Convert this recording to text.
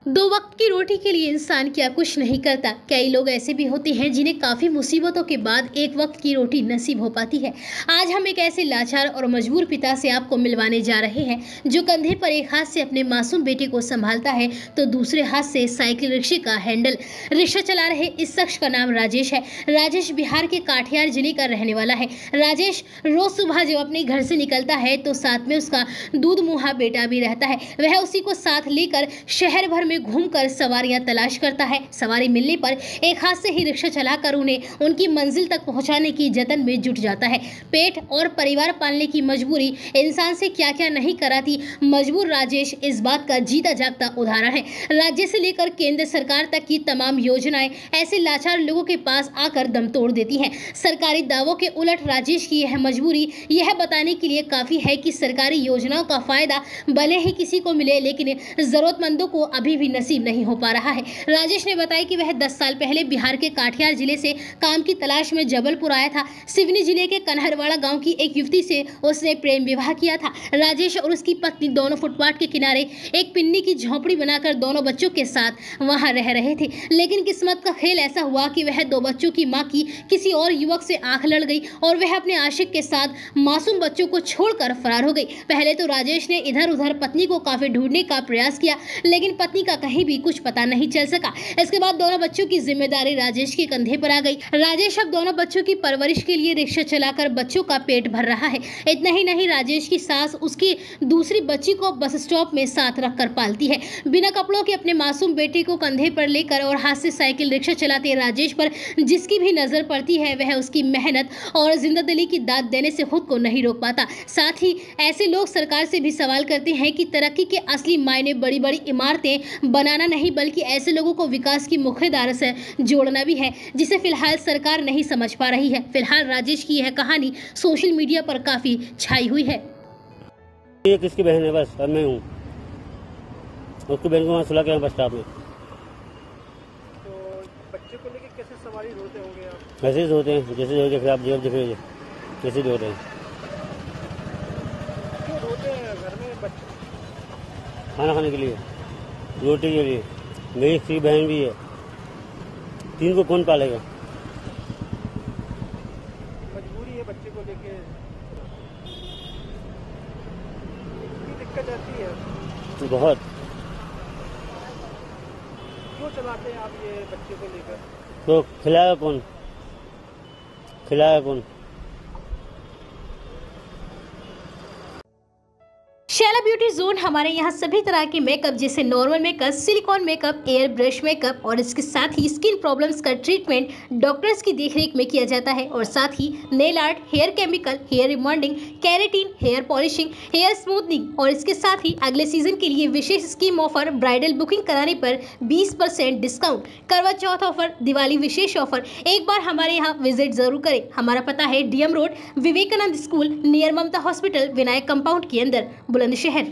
दो वक्त की रोटी के लिए इंसान क्या कुछ नहीं करता। कई लोग ऐसे भी होते हैं जिन्हें काफी मुसीबतों के बाद एक वक्त की रोटी नसीब हो पाती है। आज हम एक ऐसे लाचार और मजबूर पिता से आपको मिलवाने जा रहे हैं जो कंधे पर एक हाथ से अपने मासूम बेटे को संभालता है तो दूसरे हाथ से साइकिल रिक्शे का हैंडल। रिक्शा चला रहे इस शख्स का नाम राजेश है। राजेश बिहार के काठियार जिले का रहने वाला है। राजेश रोज सुबह जब अपने घर से निकलता है तो साथ में उसका दूध मुहा बेटा भी रहता है। वह उसी को साथ लेकर शहर भर में घूमकर सवारियां तलाश करता है। सवारी मिलने पर एक हाथ से ही रिक्शा चलाकर उन्हें उनकी मंजिल तक पहुंचाने की जतन में जुट जाता है। पेट और परिवार पालने की मजबूरी इंसान से क्या क्या नहीं कराती। मजबूर राजेश इस बात का जीता जागता उदाहरण है। राज्य से लेकर केंद्र सरकार तक की तमाम योजनाएं ऐसे लाचार लोगों के पास आकर दम तोड़ देती हैं। सरकारी दावों के उलट राजेश की यह मजबूरी यह बताने के लिए काफी है कि सरकारी योजनाओं का फायदा भले ही किसी को मिले लेकिन जरूरतमंदों को अभी भी नसीब नहीं हो पा रहा है। राजेश ने बताया कि वह 10 साल पहले बिहार के काठियार जिले से काम की तलाश में जबलपुर आया था। सिवनी जिले के कन्हरवाड़ा गांव की एक युवती से उसने प्रेम विवाह किया था। राजेश और उसकी पत्नी दोनों फुटपाथ के किनारे एक पिन्नी की झोपड़ी बनाकर दोनों बच्चों के साथ वहां रह रहे थे। लेकिन किस्मत का खेल ऐसा हुआ कि वह दो बच्चों की मां की किसी और युवक से आंख लड़ गई और वह अपने आशिक के साथ मासूम बच्चों को छोड़कर फरार हो गई। पहले तो राजेश ने इधर उधर पत्नी को काफी ढूंढने का प्रयास किया लेकिन पत्नी का कहीं भी कुछ पता नहीं चल सका। इसके बाद दोनों बच्चों की जिम्मेदारी राजेश के कंधे पर आ गई। राजेश अब दोनों बच्चों की परवरिश के लिए रिक्शा चलाकर बच्चों का पेट भर रहा है। इतना ही नहीं, राजेश की सास उसकी दूसरी बच्ची को बस स्टॉप में साथ रखकर पालती है। बिना कपड़ों के अपने मासूम बेटे को कंधे पर लेकर और हाथ से साइकिल रिक्शा चलाते राजेश पर जिसकी भी नजर पड़ती है वह उसकी मेहनत और जिंदादिली की दाद देने से खुद को नहीं रोक पाता। साथ ही ऐसे लोग सरकार से भी सवाल करते हैं कि तरक्की के असली मायने बड़ी बड़ी इमारतें बनाना नहीं बल्कि ऐसे लोगों को विकास की मुख्यधारा से जोड़ना भी है जिसे फिलहाल सरकार नहीं समझ पा रही है। फिलहाल राजेश की यह कहानी सोशल मीडिया पर काफी छाई हुई है। ये किसकी बहन है? बस अब मैं हूँ। उसकी बहन को वहाँ सुला के बस स्टॉप में। तो बच्चे को लेके कैसे सवारी होते होंगे आप? ऐसे ही होते हैं जैसे होते फिर आप जब देख रहे कैसे भी होते हैं। क्यों रोते हैं घर में बच्चे? खाना खाने के लिए, रोटी के लिए। मेरी सी बहन भी है, 3 को कौन पालेगा? मजबूरी है बच्चे को लेके, इतनी दिक्कत आती है बहुत। क्यों चलाते हैं आप ये बच्चे को लेकर? तो खिलाएगा कौन? खिलाएगा कौन? शैला ब्यूटी जोन हमारे यहाँ सभी तरह के मेकअप जैसे normal makeup, silicone makeup, airbrush makeup और इसके साथ ही स्किन प्रॉब्लम्स का ट्रीटमेंट डॉक्टर्स की देखरेख में किया जाता है। और साथ ही nail art, hair chemical, hair rebonding, keratin, hair polishing, hair smoothing और इसके साथ ही अगले सीजन के लिए विशेष स्कीम ऑफर, ब्राइडल बुकिंग कराने पर 20% डिस्काउंट, करवा चौथ ऑफर, दिवाली विशेष ऑफर। एक बार हमारे यहाँ विजिट जरूर करें। हमारा पता है DM road, Vivekanand school near Mamta hospital, Vinayak compound के अंदर, बुलंदशहर।